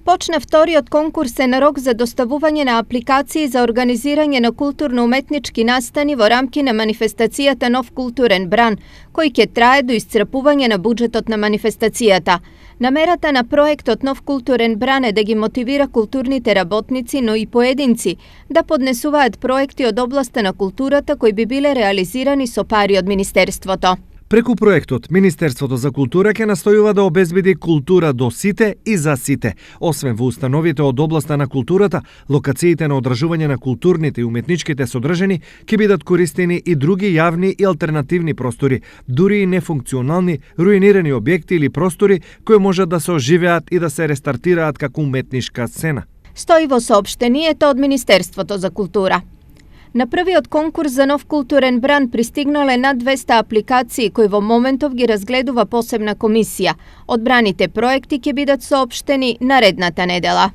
Почна вториот конкурс на рок за доставување на апликации за организирање на културно-уметнички настани во рамки на манифестацијата Нов културен бран, кој ќе трае до исцрпување на буџетот на манифестацијата. Намерата на проектот Нов културен бран е да ги мотивира културните работници, но и поединци, да поднесуваат проекти од областа на културата кои би биле реализирани со пари од Министерството. Преку проектот, Министерството за култура ќе настојува да обезбеди култура до сите и за сите. Освен во установите од областа на културата, локациите на одржување на културните и уметничките содржини ќе бидат користени и други јавни и алтернативни простори, дури и нефункционални, руинирани објекти или простори кои можат да се оживеат и да се рестартираат како уметничка сцена. Стои во соопштението од Министерството за култура. На првиот конкурс за Нов културен бран пристигнале над 200 апликации кои во моментов ги разгледува посебна комисија. Одбраните проекти ќе бидат соопштени наредната недела.